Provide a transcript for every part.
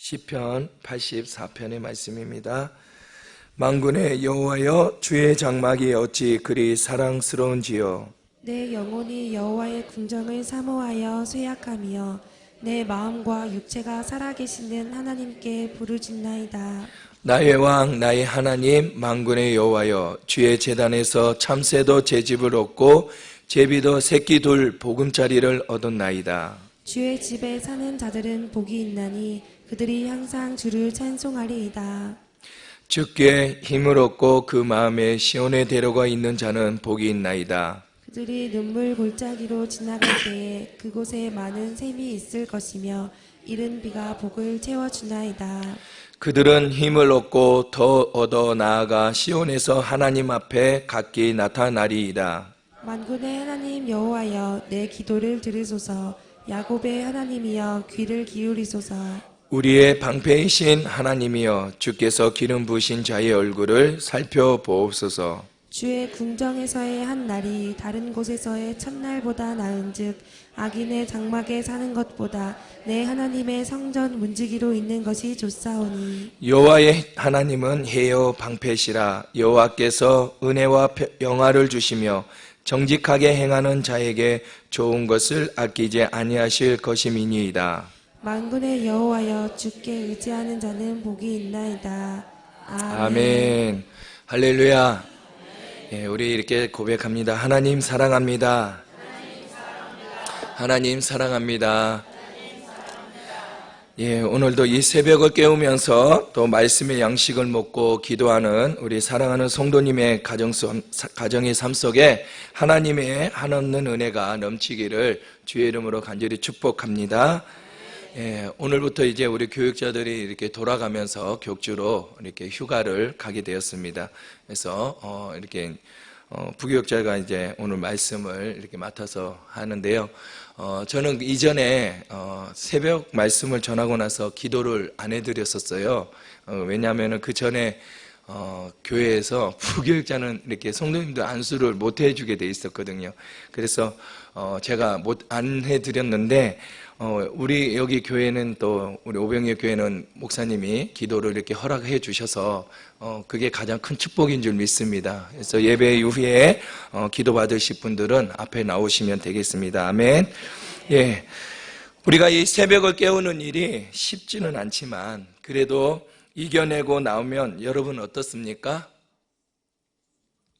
시편 84편의 말씀입니다. 만군의 여호와여, 주의 장막이 어찌 그리 사랑스러운지요. 내 영혼이 여호와의 궁정을 사모하여 쇠약하며 내 마음과 육체가 살아계시는 하나님께 부르짖나이다. 나의 왕 나의 하나님 만군의 여호와여, 주의 제단에서 참새도 제집을 얻고 제비도 새끼 둘 보금자리를 얻었나이다. 주의 집에 사는 자들은 복이 있나니 그들이 항상 주를 찬송하리이다. 주께 힘을 얻고 그 마음에 시온의 대로가 있는 자는 복이 있나이다. 그들이 눈물 골짜기로 지나갈 때에 그곳에 많은 샘이 있을 것이며 이른 비가 복을 채워주나이다. 그들은 힘을 얻고 더 얻어 나아가 시온에서 하나님 앞에 각기 나타나리이다. 만군의 하나님 여호와여, 내 기도를 들으소서. 야곱의 하나님이여, 귀를 기울이소서. 우리의 방패이신 하나님이여, 주께서 기름 부으신 자의 얼굴을 살펴보옵소서. 주의 궁정에서의 한 날이 다른 곳에서의 첫날보다 나은즉 악인의 장막에 사는 것보다 내 하나님의 성전 문지기로 있는 것이 좋사오니. 여호와의 하나님은 해요 방패시라. 여호와께서 은혜와 영화를 주시며 정직하게 행하는 자에게 좋은 것을 아끼지 아니하실 것임이니이다. 만군의 여호와여, 주께 의지하는 자는 복이 있나이다. 아멘. 할렐루야. 예, 우리 이렇게 고백합니다. 하나님 사랑합니다. 하나님 사랑합니다. 예, 오늘도 이 새벽을 깨우면서 또 말씀의 양식을 먹고 기도하는 우리 사랑하는 성도님의 가정의 삶 속에 하나님의 한없는 은혜가 넘치기를 주의 이름으로 간절히 축복합니다. 예, 오늘부터 이제 우리 교육자들이 이렇게 돌아가면서 격주로 이렇게 휴가를 가게 되었습니다. 그래서 이렇게 부교육자가 이제 오늘 말씀을 이렇게 맡아서 하는데요. 저는 이전에 새벽 말씀을 전하고 나서 기도를 안 해드렸었어요. 왜냐하면 그 전에 교회에서 부교육자는 이렇게 성도님들 안수를 못 해주게 돼 있었거든요. 그래서 제가 안 해드렸는데 우리 여기 교회는 또 우리 오병이어 교회는 목사님이 기도를 이렇게 허락해 주셔서 그게 가장 큰 축복인 줄 믿습니다. 그래서 예배 이후에 기도 받으실 분들은 앞에 나오시면 되겠습니다. 아멘. 예, 우리가 이 새벽을 깨우는 일이 쉽지는 않지만 그래도 이겨내고 나오면 여러분 어떻습니까?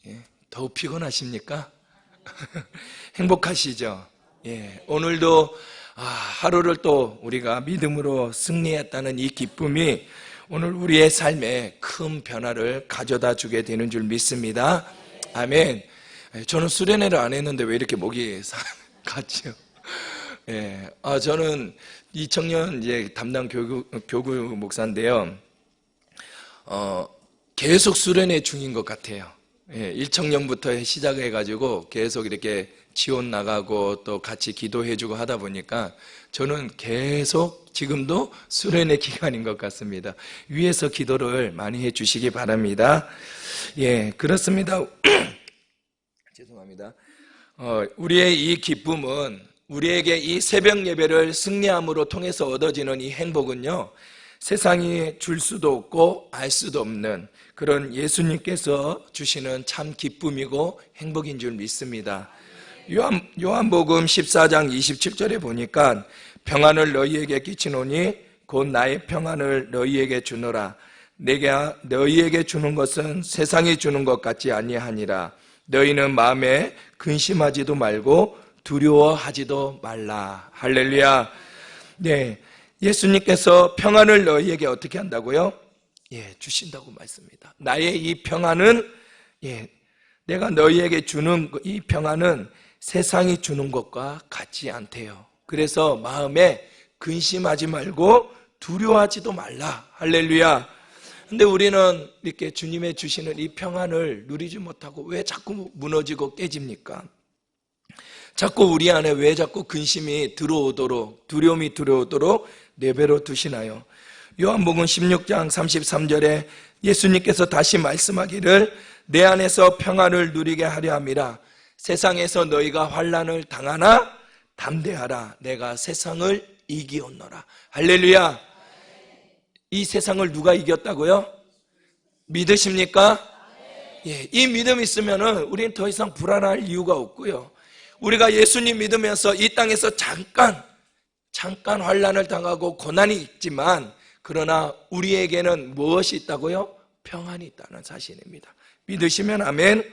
예, 더욱 피곤하십니까? 행복하시죠? 예, 오늘도 하루를 또 우리가 믿음으로 승리했다는 이 기쁨이 오늘 우리의 삶에 큰 변화를 가져다 주게 되는 줄 믿습니다. 아멘. 저는 수련회를 안 했는데 왜 이렇게 목이 갔죠? 예, 저는 2000년 이제 담당 교구 목사인데요. 계속 수련회 중인 것 같아요. 예, 1청년부터 시작해가지고 계속 이렇게 지원 나가고 또 같이 기도해주고 하다 보니까 저는 계속 지금도 수련의 기간인 것 같습니다. 위에서 기도를 많이 해주시기 바랍니다. 예, 그렇습니다. 죄송합니다. 우리의 이 기쁨은 우리에게 이 새벽 예배를 승리함으로 통해서 얻어지는 이 행복은요, 세상이 줄 수도 없고 알 수도 없는 그런 예수님께서 주시는 참 기쁨이고 행복인 줄 믿습니다. 요한복음 14장 27절에 보니까 평안을 너희에게 끼치노니 곧 나의 평안을 너희에게 주노라. 내가 너희에게 주는 것은 세상이 주는 것 같지 아니하니라. 너희는 마음에 근심하지도 말고 두려워하지도 말라. 할렐루야. 네, 예수님께서 평안을 너희에게 어떻게 한다고요? 예, 주신다고 말씀합니다. 나의 이 평안은, 예, 내가 너희에게 주는 이 평안은 세상이 주는 것과 같지 않대요. 그래서 마음에 근심하지 말고 두려워하지도 말라. 할렐루야. 근데 우리는 이렇게 주님의 주시는 이 평안을 누리지 못하고 왜 자꾸 무너지고 깨집니까? 자꾸 우리 안에 왜 자꾸 근심이 들어오도록, 두려움이 들어오도록 내버려 두시나요? 요한복음 16장 33절에 예수님께서 다시 말씀하기를 내 안에서 평안을 누리게 하려 함이라. 세상에서 너희가 환난을 당하나 담대하라. 내가 세상을 이기었노라. 할렐루야. 이 세상을 누가 이겼다고요? 믿으십니까? 예, 이 믿음이 있으면은 우리는 더 이상 불안할 이유가 없고요. 우리가 예수님 믿으면서 이 땅에서 잠깐 환난을 당하고 고난이 있지만, 그러나 우리에게는 무엇이 있다고요? 평안이 있다는 사실입니다. 믿으시면 아멘.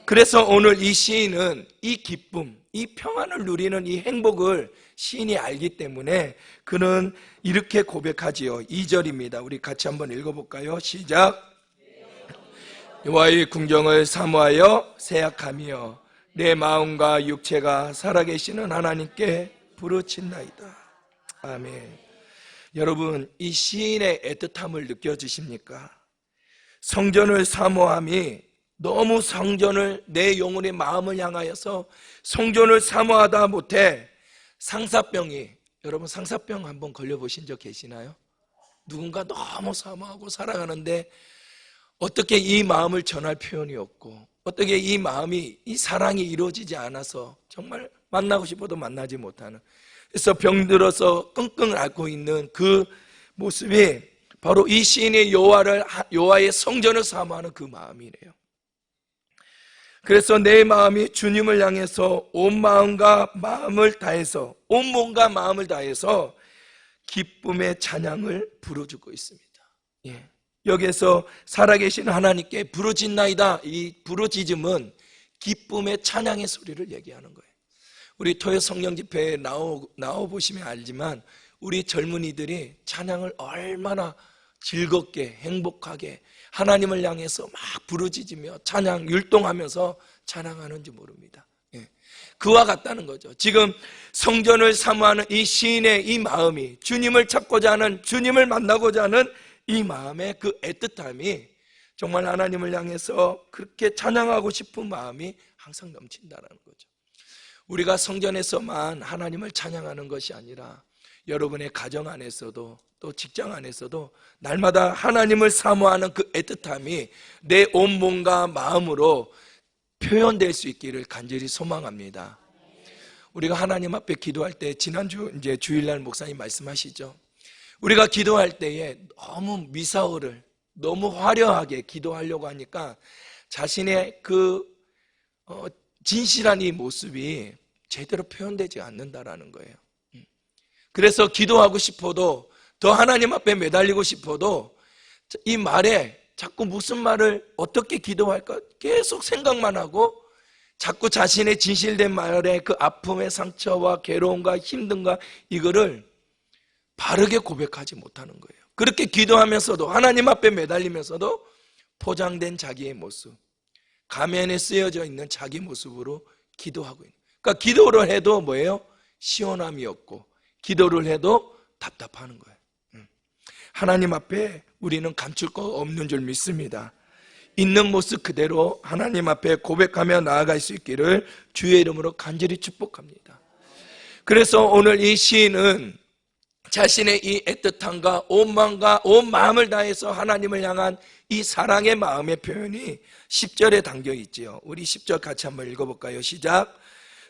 그래서 오늘 이 시인은 이 기쁨, 이 평안을 누리는 이 행복을 시인이 알기 때문에 그는 이렇게 고백하지요. 2절입니다. 우리 같이 한번 읽어볼까요? 시작. 여호와의 궁정을 사모하여 새약하며 내 마음과 육체가 살아계시는 하나님께 부르짖나이다. 아멘. 여러분, 이 시인의 애틋함을 느껴지십니까? 성전을 사모함이 너무 성전을, 내 영혼의 마음을 향하여서 성전을 사모하다 못해 상사병이, 여러분 상사병 한번 걸려보신 적 계시나요? 누군가 너무 사모하고 사랑하는데 어떻게 이 마음을 전할 표현이 없고, 어떻게 이 마음이, 이 사랑이 이루어지지 않아서 정말 만나고 싶어도 만나지 못하는, 그래서 병들어서 끙끙 앓고 있는 그 모습이 바로 이 시인의 여호와의 성전을 사모하는 그 마음이래요. 그래서 내 마음이 주님을 향해서 온 마음과 마음을 다해서, 온 몸과 마음을 다해서 기쁨의 찬양을 부르짖고 있습니다. 예. 여기에서 살아계신 하나님께 부르짖나이다. 이 부르짖음은 기쁨의 찬양의 소리를 얘기하는 거예요. 우리 토요 성령 집회에 나와 보시면 알지만 우리 젊은이들이 찬양을 얼마나 즐겁게 행복하게 하나님을 향해서 막 부르짖으며 찬양 율동하면서 찬양하는지 모릅니다. 예. 그와 같다는 거죠. 지금 성전을 사모하는 이 시인의 이 마음이, 주님을 찾고자 하는, 주님을 만나고자 하는 이 마음의 그 애틋함이 정말 하나님을 향해서 그렇게 찬양하고 싶은 마음이 항상 넘친다는 거죠. 우리가 성전에서만 하나님을 찬양하는 것이 아니라 여러분의 가정 안에서도 또 직장 안에서도 날마다 하나님을 사모하는 그 애틋함이 내 온몸과 마음으로 표현될 수 있기를 간절히 소망합니다. 우리가 하나님 앞에 기도할 때, 지난주 이제 주일날 목사님 말씀하시죠. 우리가 기도할 때에 너무 미사오를 너무 화려하게 기도하려고 하니까 자신의 그 진실한 이 모습이 제대로 표현되지 않는다라는 거예요. 그래서 기도하고 싶어도, 더 하나님 앞에 매달리고 싶어도 이 말에 자꾸 무슨 말을 어떻게 기도할까 계속 생각만 하고, 자꾸 자신의 진실된 말에 그 아픔의 상처와 괴로움과 힘듦과 이거를 바르게 고백하지 못하는 거예요. 그렇게 기도하면서도, 하나님 앞에 매달리면서도 포장된 자기의 모습, 가면에 쓰여져 있는 자기 모습으로 기도하고 있는, 그러니까 기도를 해도 뭐예요? 시원함이 없고, 기도를 해도 답답하는 거예요. 하나님 앞에 우리는 감출 거 없는 줄 믿습니다. 있는 모습 그대로 하나님 앞에 고백하며 나아갈 수 있기를 주의 이름으로 간절히 축복합니다. 그래서 오늘 이 시인은 자신의 이 애틋함과 온 마음을 다해서 하나님을 향한 이 사랑의 마음의 표현이 10절에 담겨 있지요. 우리 10절 같이 한번 읽어볼까요? 시작.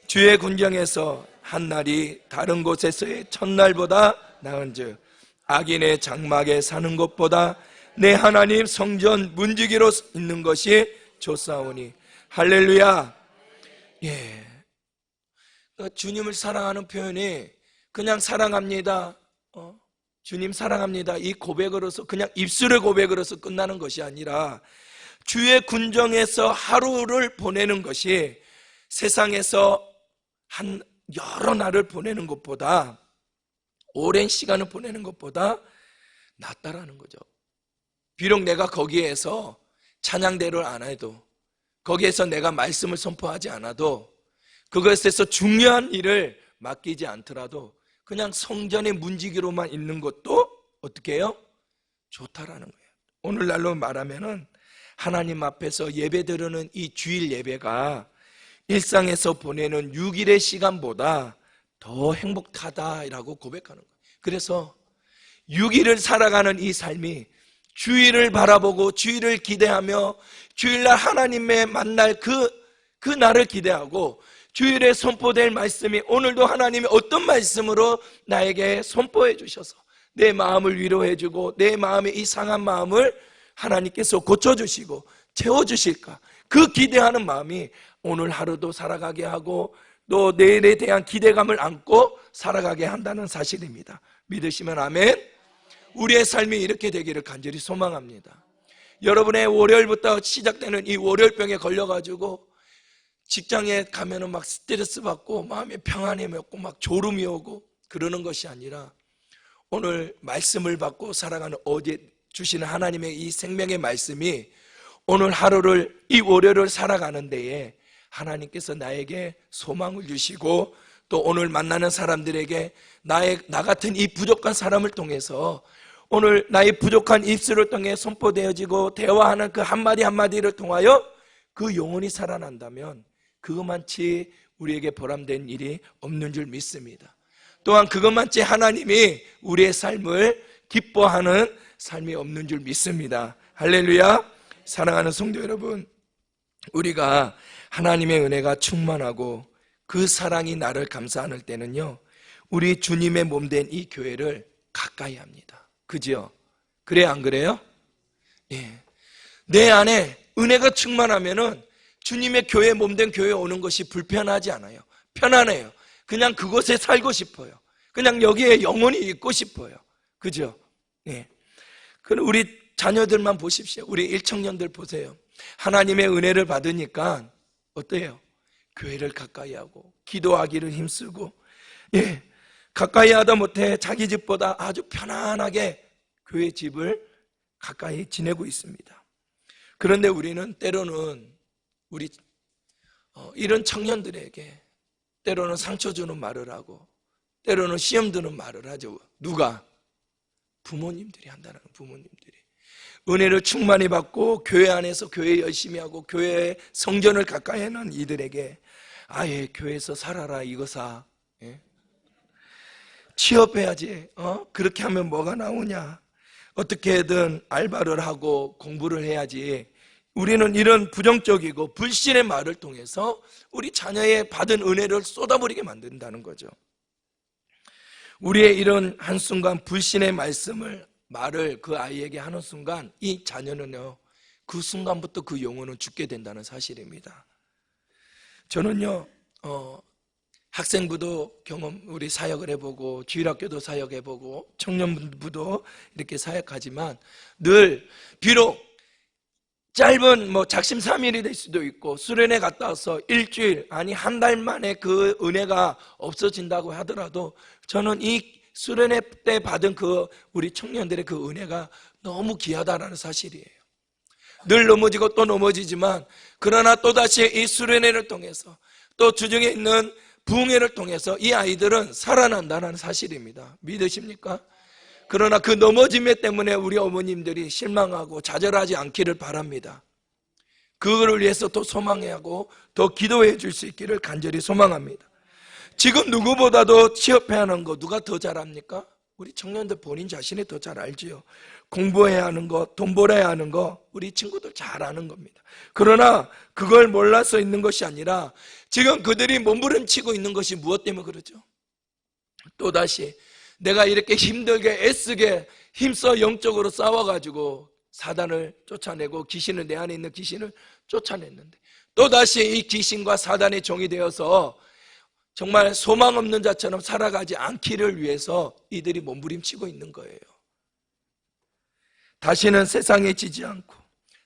주의 궁정에서 한 날이 다른 곳에서의 첫날보다 나은즉 악인의 장막에 사는 것보다 내 하나님 성전 문지기로 있는 것이 좋사오니. 할렐루야. 예. 그러니까 주님을 사랑하는 표현이 그냥 사랑합니다, 주님 사랑합니다, 이 고백으로서, 그냥 입술의 고백으로서 끝나는 것이 아니라 주의 궁정에서 하루를 보내는 것이 세상에서 한 여러 날을 보내는 것보다, 오랜 시간을 보내는 것보다 낫다라는 거죠. 비록 내가 거기에서 찬양대를 안 해도, 거기에서 내가 말씀을 선포하지 않아도, 그것에서 중요한 일을 맡기지 않더라도 그냥 성전의 문지기로만 있는 것도 어떻게 해요? 좋다라는 거예요. 오늘날로 말하면은 하나님 앞에서 예배드리는 이 주일 예배가 일상에서 보내는 6일의 시간보다 더 행복하다라고 고백하는 거예요. 그래서 6일을 살아가는 이 삶이, 주일을 바라보고 주일을 기대하며 주일날 하나님의 만날 그 날을 기대하고, 주일에 선포될 말씀이 오늘도 하나님이 어떤 말씀으로 나에게 선포해 주셔서 내 마음을 위로해주고 내 마음의 이 상한 마음을 하나님께서 고쳐주시고 채워주실까, 그 기대하는 마음이 오늘 하루도 살아가게 하고 또 내일에 대한 기대감을 안고 살아가게 한다는 사실입니다. 믿으시면 아멘. 우리의 삶이 이렇게 되기를 간절히 소망합니다. 여러분의 월요일부터 시작되는 이 월요일병에 걸려가지고 직장에 가면은 막 스트레스 받고 마음에 평안함이 없고 막 졸음이 오고 그러는 것이 아니라 오늘 말씀을 받고 살아가는 어제 주시는 하나님의 이 생명의 말씀이 오늘 하루를, 이 월요일을 살아가는 데에 하나님께서 나에게 소망을 주시고 또 오늘 만나는 사람들에게 나 같은 이 부족한 사람을 통해서 오늘 나의 부족한 입술을 통해 선포되어지고 대화하는 그 한마디 한마디를 통하여 그 영혼이 살아난다면 그것만치 우리에게 보람된 일이 없는 줄 믿습니다. 또한 그것만치 하나님이 우리의 삶을 기뻐하는 삶이 없는 줄 믿습니다. 할렐루야. 사랑하는 성도 여러분, 우리가 하나님의 은혜가 충만하고 그 사랑이 나를 감싸안을 때는요, 우리 주님의 몸된 이 교회를 가까이 합니다. 그죠? 그래 안 그래요? 예. 내 안에 은혜가 충만하면은 주님의 교회, 몸된 교회에 오는 것이 불편하지 않아요. 편안해요. 그냥 그곳에 살고 싶어요. 그냥 여기에 영원히 있고 싶어요. 그죠? 예. 그럼 우리 자녀들만 보십시오. 우리 일청년들 보세요. 하나님의 은혜를 받으니까 어때요? 교회를 가까이 하고 기도하기를 힘쓰고, 예, 가까이 하다 못해 자기 집보다 아주 편안하게 교회 집을 가까이 지내고 있습니다. 그런데 우리는 때로는 우리 이런 청년들에게 때로는 상처 주는 말을 하고 때로는 시험 드는 말을 하죠. 누가? 부모님들이 한다는 거예요. 부모님들이 은혜를 충만히 받고 교회 안에서 교회 열심히 하고 교회의 성전을 가까이 하는 이들에게 아예 교회에서 살아라 이거사, 예? 취업해야지, 그렇게 하면 뭐가 나오냐, 어떻게든 알바를 하고 공부를 해야지. 우리는 이런 부정적이고 불신의 말을 통해서 우리 자녀의 받은 은혜를 쏟아버리게 만든다는 거죠. 우리의 이런 한순간 불신의 말을 그 아이에게 하는 순간 이 자녀는요, 그 순간부터 그 영혼은 죽게 된다는 사실입니다. 저는요, 학생부도 우리 사역을 해보고 주일학교도 사역해보고 청년부도 이렇게 사역하지만 늘 비록 짧은 작심삼일이 될 수도 있고 수련회 갔다 와서 일주일 아니 한 달 만에 그 은혜가 없어진다고 하더라도 저는 이 수련회 때 받은 그 우리 청년들의 그 은혜가 너무 귀하다라는 사실이에요. 늘 넘어지고 또 넘어지지만 그러나 또다시 이 수련회를 통해서 또 주중에 있는 부흥회를 통해서 이 아이들은 살아난다는 사실입니다. 믿으십니까? 그러나 그 넘어짐에 때문에 우리 어머님들이 실망하고 좌절하지 않기를 바랍니다. 그거를 위해서 더 소망해야 하고 더 기도해 줄 수 있기를 간절히 소망합니다. 지금 누구보다도 취업해야 하는 거 누가 더 잘합니까? 우리 청년들 본인 자신이 더 잘 알지요. 공부해야 하는 거, 돈 벌어야 하는 거 우리 친구들 잘 아는 겁니다. 그러나 그걸 몰라서 있는 것이 아니라 지금 그들이 몸부림치고 있는 것이 무엇 때문에 그러죠? 또다시 내가 이렇게 힘들게 애쓰게 힘써 영적으로 싸워가지고 사단을 쫓아내고 귀신을, 내 안에 있는 귀신을 쫓아냈는데 또다시 이 귀신과 사단의 종이 되어서 정말 소망 없는 자처럼 살아가지 않기를 위해서 이들이 몸부림치고 있는 거예요. 다시는 세상에 지지 않고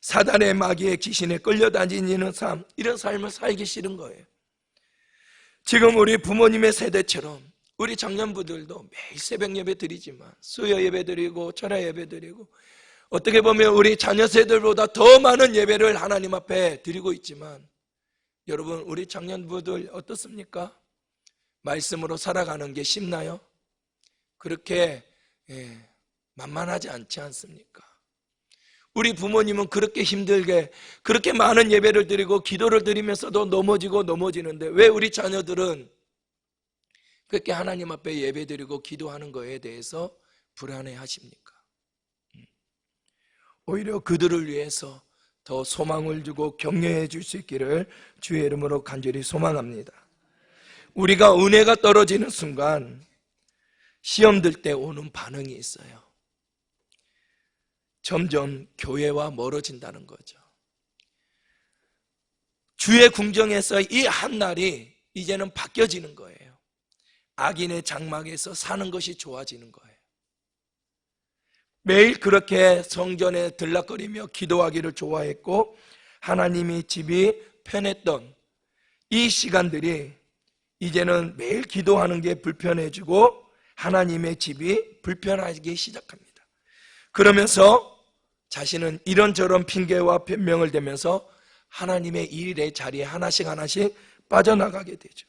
사단의 마귀의 귀신에 끌려다니는 삶, 이런 삶을 살기 싫은 거예요. 지금 우리 부모님의 세대처럼 우리 청년부들도 매일 새벽 예배 드리지만 수요 예배 드리고 철야 예배 드리고 어떻게 보면 우리 자녀 세대들보다 더 많은 예배를 하나님 앞에 드리고 있지만 여러분 우리 청년부들 어떻습니까? 말씀으로 살아가는 게 쉽나요? 그렇게 만만하지 않지 않습니까? 우리 부모님은 그렇게 힘들게 그렇게 많은 예배를 드리고 기도를 드리면서도 넘어지고 넘어지는데 왜 우리 자녀들은 그렇게 하나님 앞에 예배드리고 기도하는 거에 대해서 불안해 하십니까? 오히려 그들을 위해서 더 소망을 주고 격려해 줄 수 있기를 주의 이름으로 간절히 소망합니다. 우리가 은혜가 떨어지는 순간 시험 들 때 오는 반응이 있어요. 점점 교회와 멀어진다는 거죠. 주의 궁정에서 이 한 날이 이제는 바뀌어지는 거예요. 악인의 장막에서 사는 것이 좋아지는 거예요. 매일 그렇게 성전에 들락거리며 기도하기를 좋아했고 하나님이 집이 편했던 이 시간들이 이제는 매일 기도하는 게 불편해지고 하나님의 집이 불편하기 시작합니다. 그러면서 자신은 이런저런 핑계와 변명을 대면서 하나님의 일의 자리에 하나씩 빠져나가게 되죠.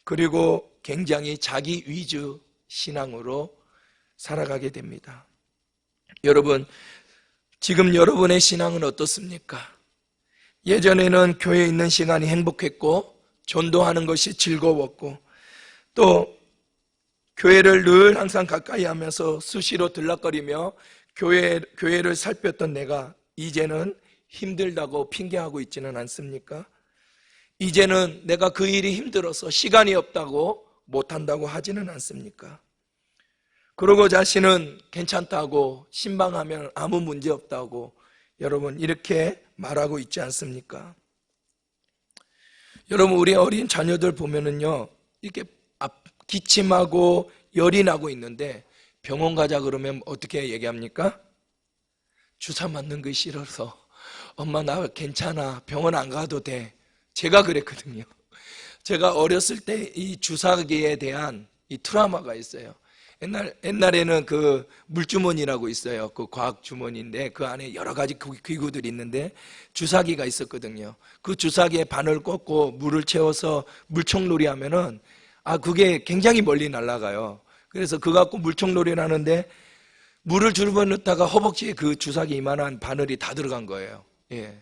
그리고 굉장히 자기 위주 신앙으로 살아가게 됩니다. 여러분, 지금 여러분의 신앙은 어떻습니까? 예전에는 교회에 있는 시간이 행복했고 전도하는 것이 즐거웠고 또 교회를 늘 항상 가까이 하면서 수시로 들락거리며 교회를 살폈던 내가 이제는 힘들다고 핑계하고 있지는 않습니까? 이제는 내가 그 일이 힘들어서 시간이 없다고 못한다고 하지는 않습니까? 그러고 자신은 괜찮다고 신방하면 아무 문제 없다고 여러분 이렇게 말하고 있지 않습니까? 여러분 우리 어린 자녀들 보면은요 이렇게 기침하고 열이 나고 있는데 병원 가자 그러면 어떻게 얘기합니까? 주사 맞는 거 싫어서 엄마 나 괜찮아 병원 안 가도 돼. 제가 그랬거든요. 제가 어렸을 때 이 주사기에 대한 이 트라우마가 있어요. 옛날에는 그 물주머니라고 있어요. 그 과학 주머니인데 그 안에 여러 가지 기구들이 있는데 주사기가 있었거든요. 그 주사기에 바늘 꽂고 물을 채워서 물총놀이 하면은 그게 굉장히 멀리 날아가요. 그래서 그거 갖고 물총놀이를 하는데 물을 집어넣다가 허벅지에 그 주사기 이만한 바늘이 다 들어간 거예요. 예.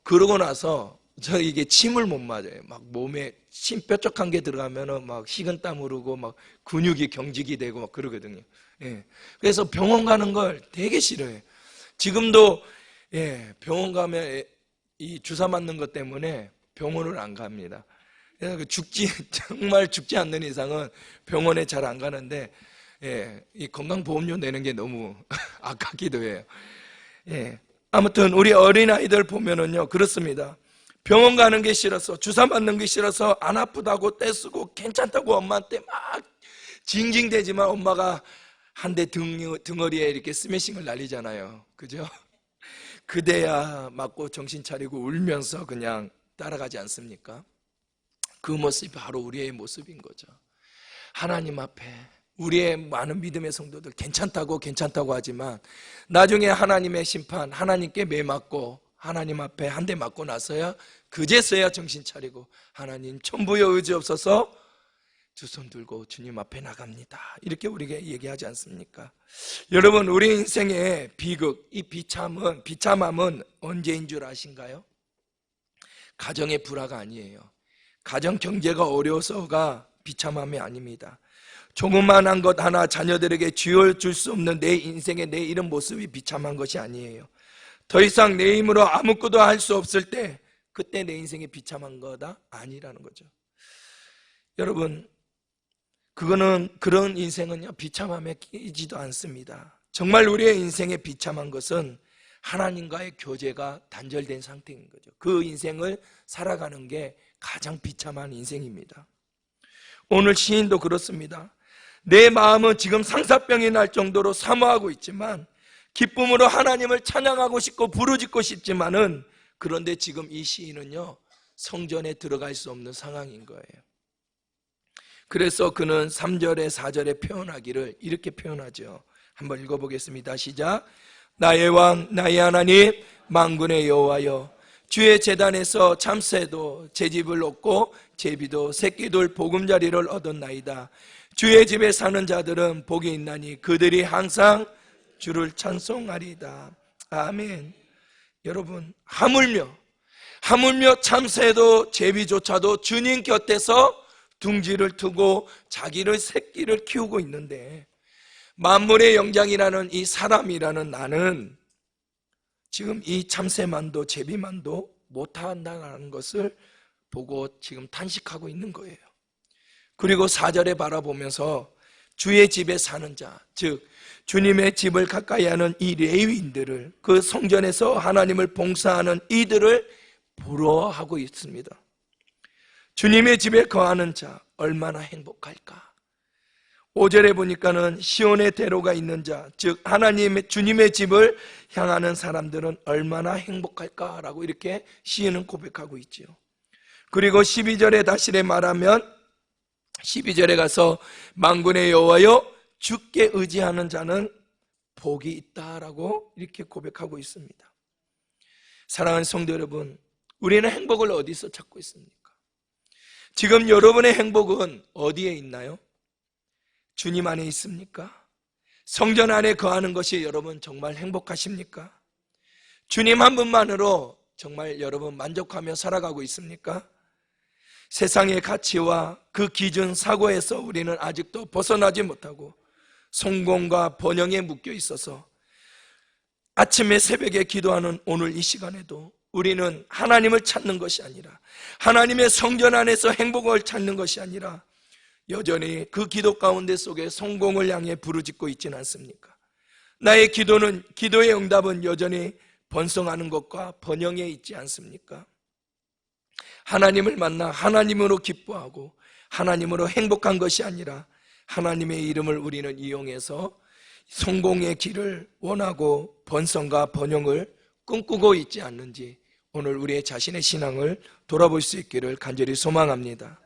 그러고 나서 저 이게 침을 못 맞아요. 막 몸에 침 뾰족한 게 들어가면은 막 식은땀 흐르고 막 근육이 경직이 되고 막 그러거든요. 예. 그래서 병원 가는 걸 되게 싫어해요. 지금도 병원 가면 이 주사 맞는 것 때문에 병원을 안 갑니다. 그래서 정말 죽지 않는 이상은 병원에 잘 안 가는데 이 건강보험료 내는 게 너무 아깝기도 해요. 아무튼 우리 어린아이들 보면은요 그렇습니다. 병원 가는 게 싫어서 주사 맞는 게 싫어서 안 아프다고 떼쓰고 괜찮다고 엄마한테 막 징징대지만 엄마가 한 대 등어리에 이렇게 스매싱을 날리잖아요. 그죠? 그대야 맞고 정신 차리고 울면서 그냥 따라가지 않습니까? 그 모습이 바로 우리의 모습인 거죠. 하나님 앞에 우리의 많은 믿음의 성도들 괜찮다고 하지만 나중에 하나님의 심판, 하나님께 매맞고 하나님 앞에 한 대 맞고 나서야 그제서야 정신 차리고 하나님 천부여 의지 없어서 두 손 들고 주님 앞에 나갑니다. 이렇게 우리에게 얘기하지 않습니까? 여러분 우리 인생의 비극, 이 비참함은 언제인 줄 아신가요? 가정의 불화가 아니에요. 가정 경제가 어려워서가 비참함이 아닙니다. 조그만한 것 하나 자녀들에게 쥐어줄 수 없는 내 인생의 내 이런 모습이 비참한 것이 아니에요. 더 이상 내 힘으로 아무것도 할 수 없을 때 그때 내 인생이 비참한 거다? 아니라는 거죠. 여러분 그런 인생은요 비참함에 끼지도 않습니다. 정말 우리의 인생의 비참한 것은 하나님과의 교제가 단절된 상태인 거죠. 그 인생을 살아가는 게 가장 비참한 인생입니다. 오늘 시인도 그렇습니다. 내 마음은 지금 상사병이 날 정도로 사모하고 있지만 기쁨으로 하나님을 찬양하고 싶고 부르짖고 싶지만은 그런데 지금 이 시인은요 성전에 들어갈 수 없는 상황인 거예요. 그래서 그는 3절에 4절에 표현하기를 이렇게 표현하죠. 한번 읽어보겠습니다. 시작. 나의 왕 나의 하나님 만군의 여호와여 주의 제단에서 참새도 제 집을 얻고 제비도 새끼돌 보금자리를 얻었나이다. 주의 집에 사는 자들은 복이 있나니 그들이 항상 주를 찬송하리이다. 아멘. 여러분 하물며 참새도 제비조차도 주님 곁에서 둥지를 트고 자기를 새끼를 키우고 있는데 만물의 영장이라는 이 사람이라는 나는 지금 이 참새만도 제비만도 못한다는 것을 보고 지금 탄식하고 있는 거예요. 그리고 4절에 바라보면서 주의 집에 사는 자, 즉 주님의 집을 가까이 하는 이 레위인들을, 그 성전에서 하나님을 봉사하는 이들을 부러워하고 있습니다. 주님의 집에 거하는 자 얼마나 행복할까? 5절에 보니까는 시온의 대로가 있는 자, 즉 하나님의 주님의 집을 향하는 사람들은 얼마나 행복할까라고 이렇게 시인은 고백하고 있지요. 그리고 12절에 다시 말하면 12절에 가서 만군의 여호와여 주께 의지하는 자는 복이 있다라고 이렇게 고백하고 있습니다. 사랑하는 성도 여러분, 우리는 행복을 어디서 찾고 있습니까? 지금 여러분의 행복은 어디에 있나요? 주님 안에 있습니까? 성전 안에 거하는 것이 여러분 정말 행복하십니까? 주님 한 분만으로 정말 여러분 만족하며 살아가고 있습니까? 세상의 가치와 그 기준 사고에서 우리는 아직도 벗어나지 못하고 성공과 번영에 묶여 있어서 아침에 새벽에 기도하는 오늘 이 시간에도 우리는 하나님을 찾는 것이 아니라, 하나님의 성전 안에서 행복을 찾는 것이 아니라 여전히 그 기도 가운데 속에 성공을 향해 부르짖고 있지는 않습니까? 나의 기도의 응답은 여전히 번성하는 것과 번영에 있지 않습니까? 하나님을 만나 하나님으로 기뻐하고 하나님으로 행복한 것이 아니라 하나님의 이름을 우리는 이용해서 성공의 길을 원하고 번성과 번영을 꿈꾸고 있지 않는지 오늘 우리의 자신의 신앙을 돌아볼 수 있기를 간절히 소망합니다.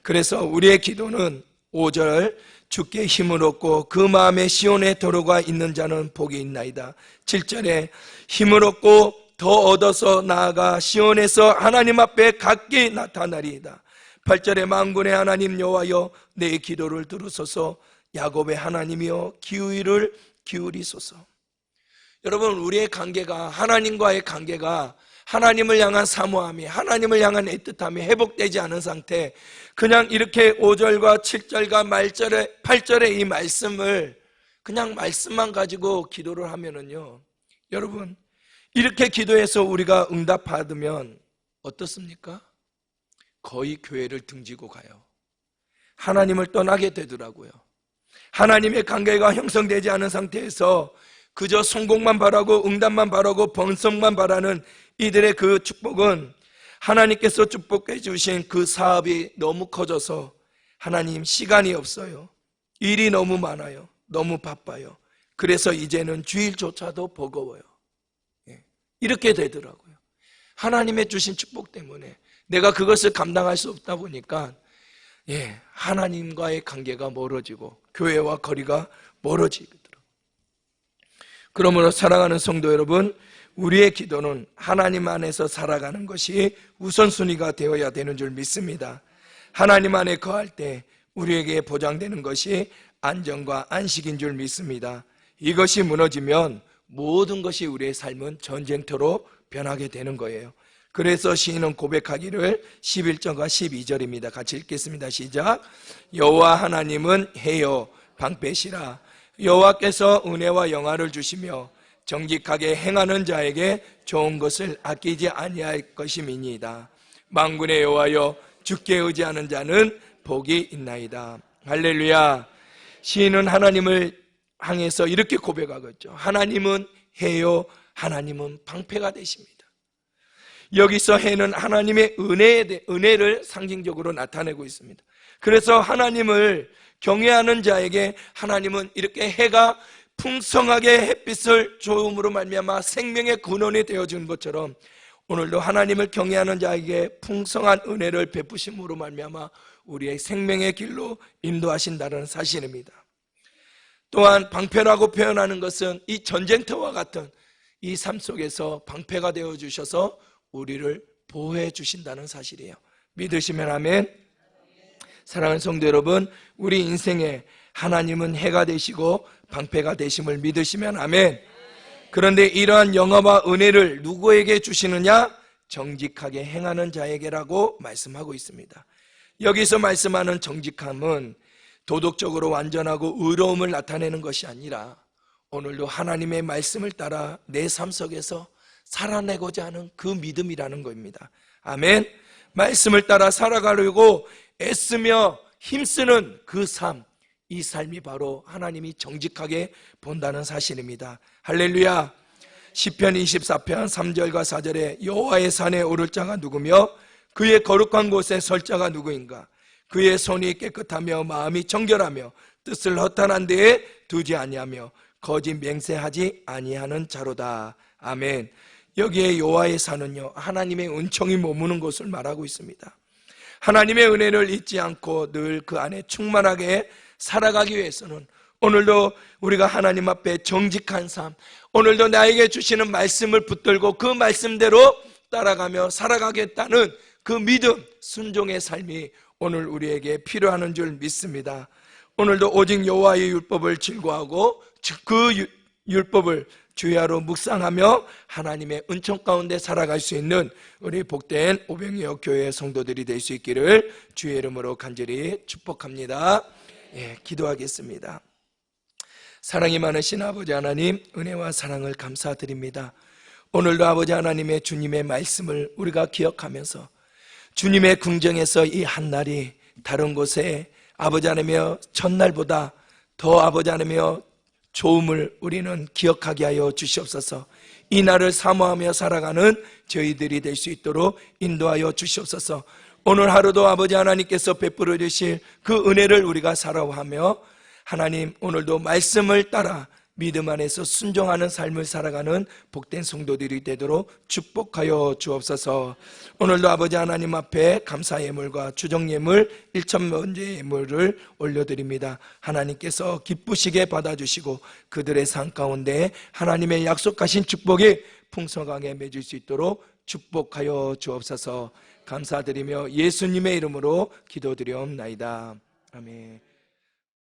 그래서 우리의 기도는 5절 주께 힘을 얻고 그 마음에 시온의 도로가 있는 자는 복이 있나이다. 7절에 힘을 얻고 더 얻어서 나아가 시온에서 하나님 앞에 각기 나타나리이다. 8절에 만군의 하나님 여호와여 내 기도를 들으소서, 야곱의 하나님이여 기우이를 기울이소서. 여러분, 우리의 관계가, 하나님과의 관계가 하나님을 향한 사모함이, 하나님을 향한 애틋함이 회복되지 않은 상태, 그냥 이렇게 5절과 7절과 말절에 8절의 이 말씀을 그냥 말씀만 가지고 기도를 하면은요, 여러분 이렇게 기도해서 우리가 응답받으면 어떻습니까? 거의 교회를 등지고 가요. 하나님을 떠나게 되더라고요. 하나님의 관계가 형성되지 않은 상태에서 그저 성공만 바라고 응답만 바라고 번성만 바라는 이들의 그 축복은 하나님께서 축복해 주신 그 사업이 너무 커져서 하나님 시간이 없어요. 일이 너무 많아요. 너무 바빠요. 그래서 이제는 주일조차도 버거워요. 이렇게 되더라고요. 하나님의 주신 축복 때문에 내가 그것을 감당할 수 없다 보니까 하나님과의 관계가 멀어지고 교회와 거리가 멀어지더라고요. 그러므로 사랑하는 성도 여러분, 우리의 기도는 하나님 안에서 살아가는 것이 우선순위가 되어야 되는 줄 믿습니다. 하나님 안에 거할 때 우리에게 보장되는 것이 안정과 안식인 줄 믿습니다. 이것이 무너지면 모든 것이 우리의 삶은 전쟁터로 변하게 되는 거예요. 그래서 시인은 고백하기를 11절과 12절입니다. 같이 읽겠습니다. 시작. 여호와 하나님은 해요 방패시라. 여호와께서 은혜와 영화를 주시며 정직하게 행하는 자에게 좋은 것을 아끼지 아니할 것임이니이다. 만군의 여호와여 주께 의지하는 자는 복이 있나이다. 할렐루야. 시인은 하나님을 향해서 이렇게 고백하고 있죠. 하나님은 해요, 하나님은 방패가 되십니다. 여기서 해는 하나님의 은혜를 상징적으로 나타내고 있습니다. 그래서 하나님을 경외하는 자에게 하나님은 이렇게 해가 풍성하게 햇빛을 주음으로 말미암아 생명의 근원이 되어준 것처럼 오늘도 하나님을 경외하는 자에게 풍성한 은혜를 베푸심으로 말미암아 우리의 생명의 길로 인도하신다는 사실입니다. 또한 방패라고 표현하는 것은 이 전쟁터와 같은 이 삶 속에서 방패가 되어주셔서 우리를 보호해 주신다는 사실이에요. 믿으시면 아멘. 사랑하는 성도 여러분, 우리 인생에 하나님은 해가 되시고 방패가 되심을 믿으시면 아멘. 그런데 이러한 영화와 은혜를 누구에게 주시느냐? 정직하게 행하는 자에게라고 말씀하고 있습니다. 여기서 말씀하는 정직함은 도덕적으로 완전하고 의로움을 나타내는 것이 아니라 오늘도 하나님의 말씀을 따라 내 삶 속에서 살아내고자 하는 그 믿음이라는 겁니다. 아멘. 말씀을 따라 살아가려고 애쓰며 힘쓰는 그 삶, 이 삶이 바로 하나님이 정직하게 본다는 사실입니다. 할렐루야. 시편 24편 3절과 4절에 여호와의 산에 오를 자가 누구며 그의 거룩한 곳에 설 자가 누구인가? 그의 손이 깨끗하며 마음이 정결하며 뜻을 허탄한 데에 두지 아니하며 거짓 맹세하지 아니하는 자로다. 아멘. 여기에 여호와의 산은요, 하나님의 은총이 머무는 곳을 말하고 있습니다. 하나님의 은혜를 잊지 않고 늘 그 안에 충만하게 살아가기 위해서는 오늘도 우리가 하나님 앞에 정직한 삶, 오늘도 나에게 주시는 말씀을 붙들고 그 말씀대로 따라가며 살아가겠다는 그 믿음, 순종의 삶이 오늘 우리에게 필요한 줄 믿습니다. 오늘도 오직 여호와의 율법을 즐거워하고 그 율법을 주야로 묵상하며 하나님의 은총 가운데 살아갈 수 있는 우리 복된 오병이어 교회 성도들이 될 수 있기를 주의 이름으로 간절히 축복합니다. 기도하겠습니다. 사랑이 많으신 아버지 하나님, 은혜와 사랑을 감사드립니다. 오늘도 아버지 하나님의 주님의 말씀을 우리가 기억하면서 주님의 궁정에서 이 한날이 다른 곳에 아버지 하나님의 첫날보다 더 아버지 하나님의 좋음을 우리는 기억하게 하여 주시옵소서. 이 날을 사모하며 살아가는 저희들이 될 수 있도록 인도하여 주시옵소서. 오늘 하루도 아버지 하나님께서 베풀어 주실 그 은혜를 우리가 살아가며 하나님, 오늘도 말씀을 따라 믿음 안에서 순종하는 삶을 살아가는 복된 성도들이 되도록 축복하여 주옵소서. 오늘도 아버지 하나님 앞에 감사 예물과 주정 예물 1,000번째 예물을 올려드립니다. 하나님께서 기쁘시게 받아주시고 그들의 삶 가운데 하나님의 약속하신 축복이 풍성하게 맺을 수 있도록 축복하여 주옵소서. 감사드리며 예수님의 이름으로 기도드리옵나이다. 아멘.